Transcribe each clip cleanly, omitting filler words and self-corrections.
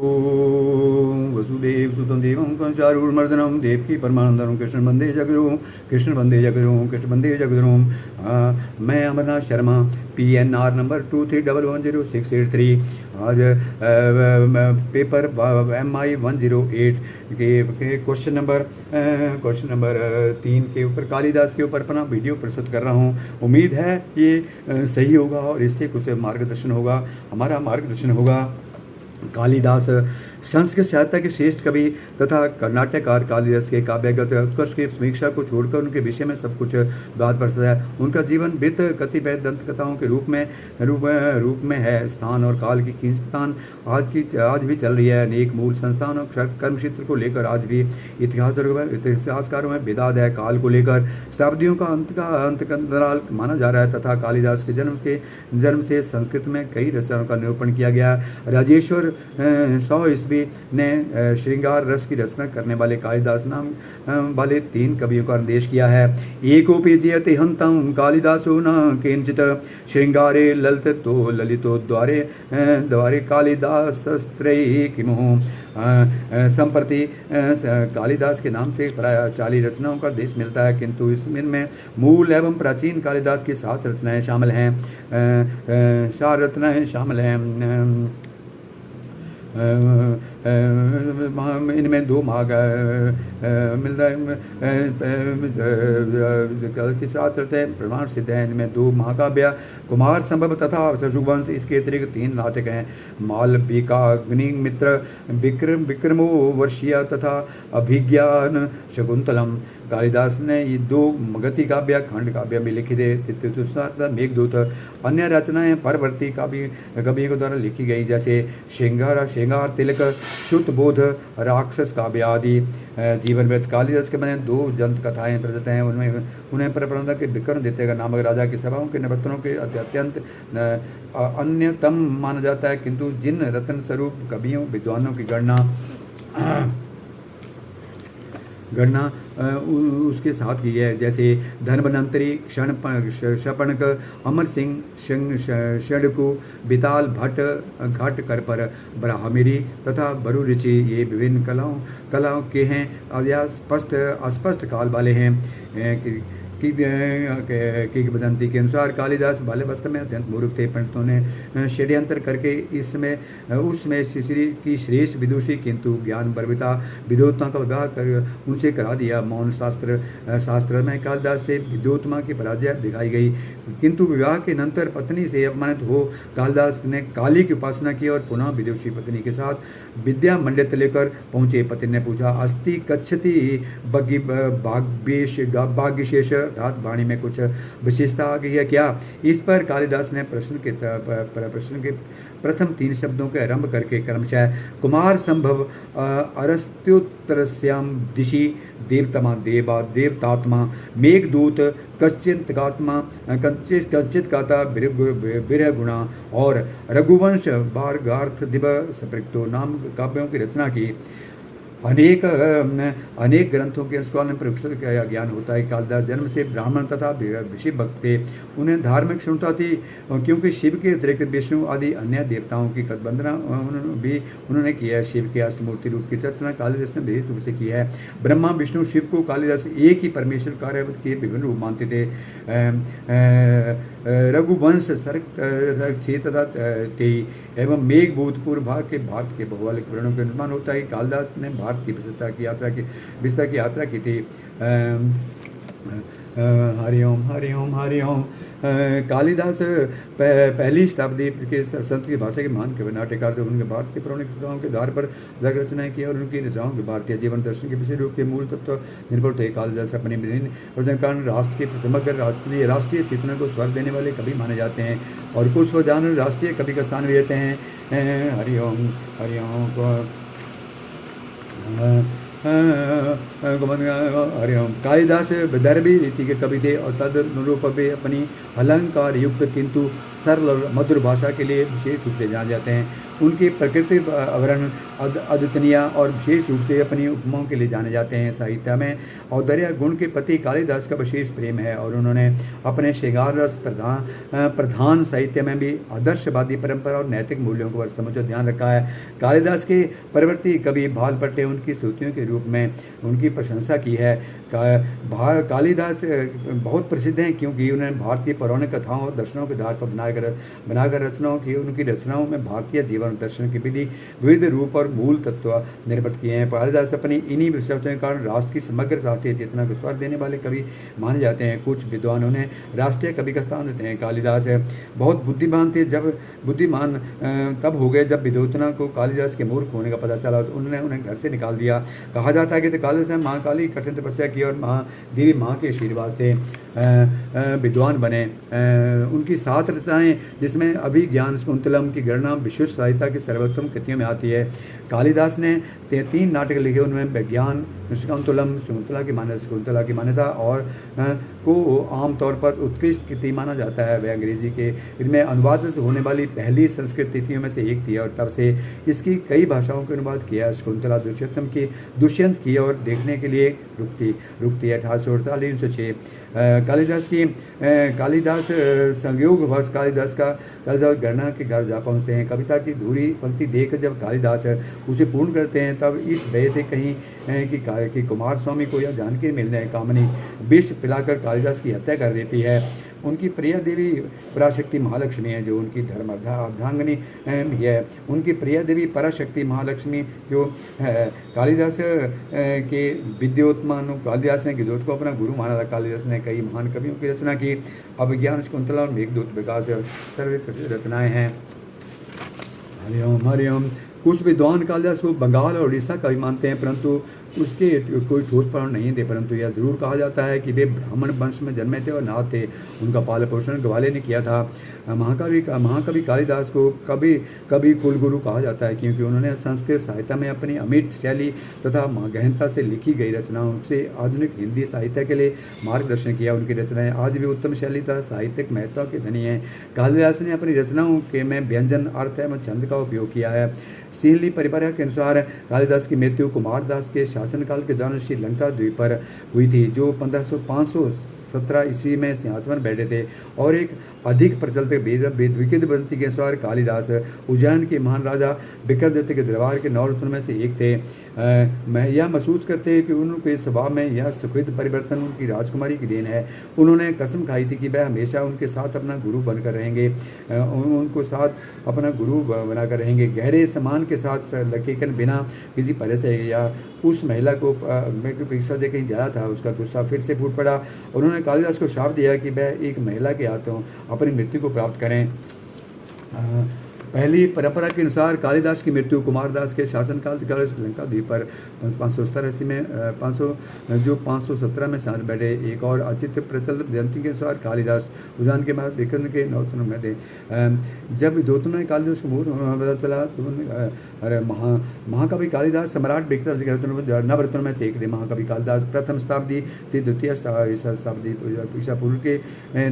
ओम वसुदेव सुतं देवं कंसारूढ़मर्दनं देवकी परमानंदं कृष्ण वंदे जगद्गुरुं कृष्ण वंदे जगद्गुरुं कृष्ण वंदे जगद्गुरुं। मैं अमरनाथ शर्मा PNR नंबर 23110683 आज पेपर MI 108 के क्वेश्चन नंबर 3 के ऊपर कालिदास के ऊपर अपना वीडियो प्रस्तुत कर रहा हूँ। उम्मीद है ये सही होगा और इससे कुछ मार्गदर्शन होगा, हमारा मार्गदर्शन होगा। कालिदास संस्कृत साहित्य के श्रेष्ठ कवि तथा कर्नाटककार कालिदास के काव्यगत उत्कर्ष की समीक्षा को छोड़कर उनके विषय में सब कुछ बात प्रसिद्ध है। उनका जीवन वृत्त कतिपय दंत कथाओं के रूप में है। स्थान और काल की खींचतान आज भी चल रही है। अनेक मूल संस्थान और कर्म क्षेत्र को लेकर आज भी इतिहासकारों में विवाद है। काल को लेकर शताब्दियों का अंतराल माना जा रहा है तथा कालिदास के जन्म से संस्कृत में कई रचनाओं का निरूपण किया गया। राजेश्वर 100 ईस्वी ने श्रृंगार रस की रचना करने वाले कालिदास नाम वाले 3 कवियों का निर्देश किया है। एकोपि जयते हंतं कालिदासो न किंचित श्रृंगारे ललितो ललितो द्वारे कालिदासस्त्रैः किमुः। संप्रति कालिदास के नाम से प्राय 40 रचनाओं का देश मिलता है, किंतु इनमें मूल एवं प्राचीन कालिदास की 7 रचनाएं शामिल हैं। 4 रचनाएं शामिल हैं। इनमें 2 महाग मिलता के साथ प्रमाण सिद्ध है। इनमें 2 महाकाव्य कुमार संभव तथा रघुवंश, इसके अतिरिक्त 3 नाटक हैं। मालविका अग्निमित्र विक्रमो वर्षीय तथा अभिज्ञान शकुंतलम। कालिदास ने ये 2 मगधी काव्य खंड काव्य में लिखी थे। तथा मेघदूत। अन्य रचनाएं परवर्ती कवियों के द्वारा लिखी गई, जैसे श्रृंगार तिलक, शुद्धबोध, राक्षस काव्य आदि। जीवन वृत्त कालिदास के बने 2 दंत कथाएं प्रचलित हैं। उन्हें परप्रबंधक के विक्रमादित्य नामक राजा की सभाओं के निवर्तनों के अत्यंत अन्यतम माना जाता है, किंतु जिन रत्न स्वरूप कवियों विद्वानों की गणना उसके साथ की है, जैसे धनवंतरी, शपणक, अमर सिंह, षडकु, बिताल भट्ट, घट करपर, ब्राह्मरी तथा बरुरुचि। ये विभिन्न कलाओं के हैं या अस्पष्ट काल वाले हैं। किंवदंती के अनुसार कालिदास बाल्यावस्था में अत्यंत मूर्ख थे। पंडितों ने षड्यंत्र करके उसमें शिशिरी की श्रेष्ठ विदुषी किंतु ज्ञान बर्विता विद्योत्मा का विवाह कर उनसे करा दिया। मौन शास्त्र में कालिदास से विद्योत्मा की पराजय दिखाई गई, किंतु विवाह के नंतर पत्नी से अपमानित हो कालिदास ने काली की उपासना की और पुनः विदुषी पत्नी के साथ विद्या मंडित लेकर पहुंचे। पत्नी ने पूछा, अस्ति कच्छति भाग्यशेष, अर्थात वाणी में कुछ विशेषता आ गई है क्या? इस पर कालिदास ने प्रश्न के प्रथम 3 शब्दों के आरंभ करके क्रमशः कुमार संभव, अरस्त्युत्तरस्याम दिशि, देवतमा देवतात्मा, मेघदूत, कश्चित काता विरह गुणा और रघुवंश वार्गार्थ दिवस प्रकृतो नाम काव्यों की रचना की। अनेक ग्रंथों के अनुष्ठान में प्रयुक्त का ज्ञान होता है। कालिदास जन्म से ब्राह्मण तथा शिव भक्त थे। उन्हें धार्मिक क्षमता थी, क्योंकि शिव के अतिरिक्त विष्णु आदि अन्य देवताओं की वंदना भी उन्होंने किया है। शिव के अष्टमूर्ति रूप की चर्चा कालिदास ने विशेष रूप से की है। ब्रह्मा विष्णु शिव को कालिदास एक ही परमेश्वर कार्य के विभिन्न रूप मानते थे। रघुवंश तथा तेई एवं मेघदूत पूर्व भाग के भारत के भौगोलिक वर्णों के निर्माण होता है। कालिदास ने भारत की विस्तार की यात्रा की थी। हरिओम। कालिदास पहली शताब्दी के संस्कृत भाषा के महान कवि नाट्यकार थे। उनके भारत के पौराणिक कथाओं के आधार पर रचनाएं की और उनकी रचनाओं के भारतीय जीवन दर्शन के विषय रूप के मूल तत्व निर्भर थे। कालिदास अपनी विभिन्न कारण राष्ट्र के समग्र राष्ट्रीय चेतना को स्वर देने वाले कवि माने जाते हैं और कुछ को जान राष्ट्रीय कवि का स्थान भी देते हैं। हरिओम। कालिदास विदर्भी रीति के कवि थे और तदनुरूप वे अपनी अलंकार युक्त किंतु सरल और मधुर भाषा के लिए विशेष रूप से जाने जाते हैं। उनकी प्रकृति आवरण अद्वितीय और विशेष रूप से अपनी उपमाओं के लिए जाने जाते हैं। साहित्य में औदार्य गुण के प्रति कालिदास का विशेष प्रेम है और उन्होंने अपने श्रृंगार रस प्रधान साहित्य में भी आदर्शवादी परंपरा और नैतिक मूल्यों को समुचित ध्यान रखा है। कालिदास के परवर्ती कवि भालभट्ट ने उनकी स्तुतियों के रूप में उनकी प्रशंसा की है। कालिदास बहुत प्रसिद्ध हैं क्योंकि उन्होंने भारतीय पौराणिक कथाओं और दर्शनों के आधार पर बनाकर रचनाओं की उनकी रचनाओं में भारतीय जीवन दर्शन की विविध रूप और मूल तत्व निर्भर किए हैं। कालिदास अपनी इन्हीं विशेषताओं के कारण राष्ट्र की समग्र राष्ट्रीय चेतना को स्वर देने वाले कवि माने जाते हैं। कुछ विद्वान उन्हें राष्ट्रीय कवि का स्थान देते हैं। कालिदास बहुत बुद्धिमान थे। जब बुद्धिमान तब हो गए जब विद्वतना को कालिदास के मूर्ख होने का पता चला तो उन्होंने उन्हें घर से निकाल दिया। कहा जाता है कि कालिदास ने महाकाली कठिन तपस्या की और देवी माँ के आशीर्वाद से विद्वान बने। उनकी 7 रचनाएं जिसमें अभिज्ञान शाकुंतलम की गणना विश्व साहित्य की सर्वोत्तम कृतियों में आती है। कालिदास ने 3 नाटक लिखे। उनमें विज्ञान शाकुंतलम शकुंतला की मान्यता और को आमतौर पर उत्कृष्ट कृति माना जाता है। वह अंग्रेजी के इनमें अनुवादित होने वाली पहली संस्कृत कृतियों में से एक थी और तब से इसकी कई भाषाओं के अनुवाद किया। शकुंतला दुष्यंत की और देखने के लिए रुकती 1848-1906। कालिदास संयोग वर्ष कालिदास गणना के घर जा पहुँचते हैं। कविता की धूरी पंक्ति देख जब कालिदास उसे पूर्ण करते हैं तब इस भय से कहीं कि कुमार स्वामी को यह जानकारी मिलने कामनी विष पिलाकर कालिदास की हत्या कर देती है। उनकी प्रिय देवी पराशक्ति महालक्ष्मी है जो उनकी धर्म अर्धांगिनी है। उनकी प्रिय देवी पराशक्ति महालक्ष्मी जो कालिदास के कालिदास ने विद्योत को अपना गुरु माना था। कालिदास ने कई महान कवियों की रचना की। अभिज्ञान शाकुंतला और मेघदूत विकास सर्वश्रेष्ठ रचनाएं हैं। हरिओम। कुछ विद्वान कालिदास को बंगाल और उड़ीसा कवि मानते हैं परंतु उसके कोई ठोस प्रमाण नहीं थे, परंतु यह जरूर कहा जाता है कि वे ब्राह्मण वंश में जन्मे थे और नाथ थे। उनका पालन पोषण ग्वाले ने किया था। महाकवि कालिदास को कवि कुलगुरु कहा जाता है क्योंकि उन्होंने संस्कृत साहित्य में अपनी अमिट शैली तथा गहनता से लिखी गई रचनाओं से आधुनिक हिंदी साहित्य के लिए मार्गदर्शन किया। उनकी रचनाएं आज भी उत्तम शैली तथा साहित्यिक महत्व के धनी हैं। कालिदास ने अपनी रचनाओं के में व्यंजन अर्थ एवं छंद का उपयोग किया है। सीली परिवार के अनुसार कालिदास की मृत्यु कुमारदास के शासनकाल के दौरान श्रीलंका द्वीप पर हुई थी जो 517 ईस्वी में सिंहासन पर बैठे थे। और एक अधिक प्रचलित विकिदवंती के अनुसार कालिदास उज्जैन के महान राजा विक्रमादित्य के दरबार के 9 रत्नों में से एक थे। मैं यह महसूस करते हैं कि उनके स्वभाव में यह सुखद परिवर्तन उनकी राजकुमारी की देन है। उन्होंने कसम खाई थी कि वह हमेशा उनके साथ अपना गुरु बनकर रहेंगे, उनको साथ अपना गुरु बनाकर रहेंगे। गहरे सम्मान के साथ लेकिन बिना किसी परे से या उस महिला को परीक्षा से कहीं ज़्यादा था उसका गुस्सा फिर से फूट पड़ा। उन्होंने कालिदास को श्राप दिया कि वह एक महिला के हाथों अपनी मृत्यु को प्राप्त करें। पहली परंपरा के अनुसार कालिदास की मृत्यु कुमारदास के शासनकाल श्रीलंका द्वीप पर 517 में 517 में साथ बैठे। एक और अचित प्रचलित ग्रंथि के अनुसार कालिदास उज्जैन के बाद विक्रम के 9 रत्नों में थे। जब विद्वतों ने कालिदास को मूर्ख पता चला तो महाकवि कालिदास सम्राट विक्रम 9 रत्नों में से एक थे। महाकवि कालिदास प्रथम शताब्दी से द्वितीय शताब्दी ईसा पूर्व के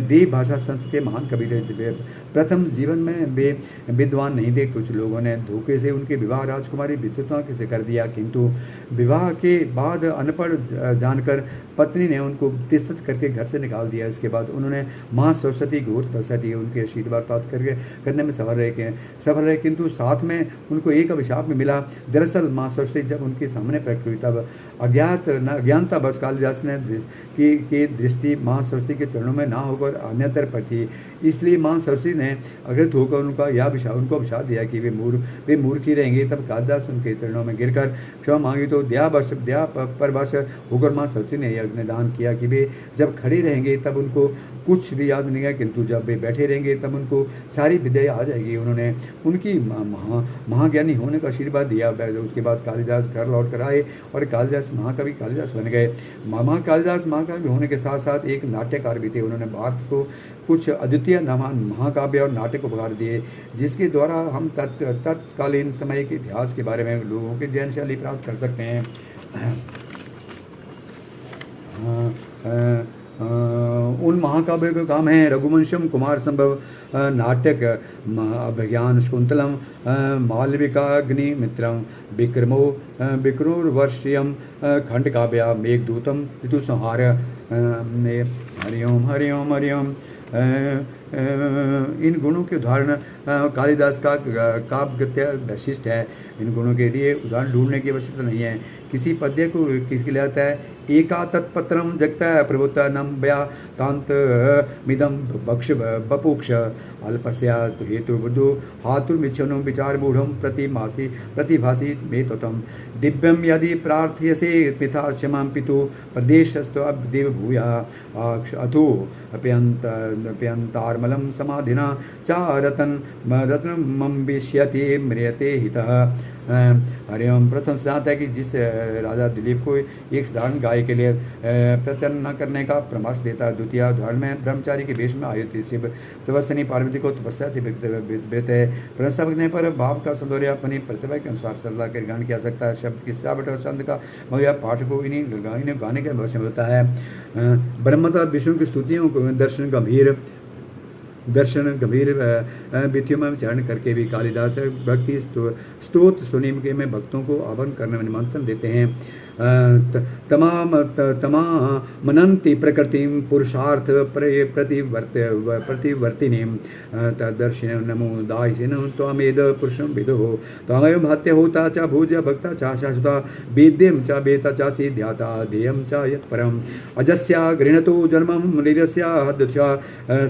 देव भाषा संस्कृत के महान कवि थे। प्रथम जीवन में वे विद्वान नहीं थे। कुछ लोगों ने धोखे से उनके विवाह राजकुमारी विद्वता से कर दिया, किंतु विवाह के बाद अनपढ़ जानकर पत्नी ने उनको तिरस्कृत करके घर से निकाल दिया। इसके बाद उन्होंने माँ सरस्वती घोर तपस्या दी, उनके आशीर्वाद प्राप्त करने में सफल रहे, किंतु साथ में उनको एक अभिशाप में मिला। दरअसल माँ सरस्वती जब उनके सामने प्रकट हुई तब अज्ञानता बस कालिदास ने की दृष्टि माँ सरस्वती के चरणों में ना होकर अन्यतर पर थी। इसलिए माँ सरस्वती ने अग्रत होकर उनको अभिशाप दिया कि वे मूर्ख ही रहेंगे। तब कालिदास उनके चरणों में गिरकर क्षमा मांगी तो दया परवश होकर माँ सरस्वती ने यह निदान किया कि वे जब खड़े रहेंगे तब उनको कुछ भी याद नहीं है, किंतु जब वे बैठे रहेंगे तब उनको सारी विद्या आ जाएगी। उन्होंने उनकी महाज्ञानी होने का आशीर्वाद दिया। उसके बाद कालिदास घर लौट कर आए और कालिदास महाकवि कालिदास बन गए। कालिदास महाकवि होने के साथ साथ एक नाट्यकार भी थे। उन्होंने भारत को कुछ अद्वितीय महाकाव्य और नाटक उपहार दिए जिसके द्वारा हम तत्कालीन समय के इतिहास के बारे में लोगों के ज्ञान शैली प्राप्त कर सकते हैं। उन महाकाव्य का काम है रघुवंशम कुमार संभव नाटक अभिज्ञान शकुंतलम मालविकाग्निमित्रम विक्रमो विक्रूरवर्ष्यम खंड काव्या मेघदूतम ऋतु संहार हरिओम हरिओम हरिओम। इन गुणों के उदाहरण कालिदास का काव्यगत्य वैशिष्ट है। इन गुणों के लिए उदाहरण ढूंढने की आवश्यकता नहीं है। किसी पद्य को किसके लिए आता है एका तत्पत्रम जगता प्रभुता नम बया कांत मिदम बक्ष बपुक्ष अल्पस्या हेतु बुद्धो हातुर्मिच्छनो विचार मूढ़ प्रतिभासी मेतम दिव्यम यदि प्रार्थयसे पिता क्षमा पितु प्रदेशस्तु देव भूया अथो अप्यंतारमलम समाधिना चा रतन मम विष्यति म्रियते हितः। हरिओम। प्रथम सिद्धांत है कि जिस राजा दिलीप को एक साधारण गाय के लिए प्रत्यन न करने का परामर्श देता। द्वितीय उदाहरण में ब्रह्मचारी के वेश में आयु शिव तपस्विनी पार्वती को तपस्या से व्यक्त है। प्रशंसा करने पर भाव का सौंदर्य अपनी प्रतिभा के अनुसार सरलता के ग्रहण किया सकता है। शब्द की सजावट और छंद का मुहैया पाठ को इन्हें गाने के भविष्य में होता है। ब्रह्मता विष्णु की स्तुतियों को दर्शन गंभीर विधियों में विचारण करके भी कालिदास भक्ति स्तोत्र सुनी में भक्तों को आह्वान करने में निमंत्रण देते हैं। मनंति प्रकृति पुरुषार्थ प्रतिवर्तिनी तदर्शिन नमो दायिन त्वमेद पुरुषं विदो त्वमेव भात्य होता च भुज भक्ता च शाश्वता वेद्यं च वेता च सिद्ध्याता ध्येयं च यत्परम् अजस्या गृह्णतो जन्मं नीरस्याद् च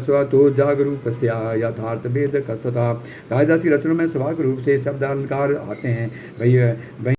स्वतो जागरूकस्य यथार्थ वेद कस्तता। कालिदास की रचना में स्वाभाविक रूप से शब्द अलंकार आते हैं। वही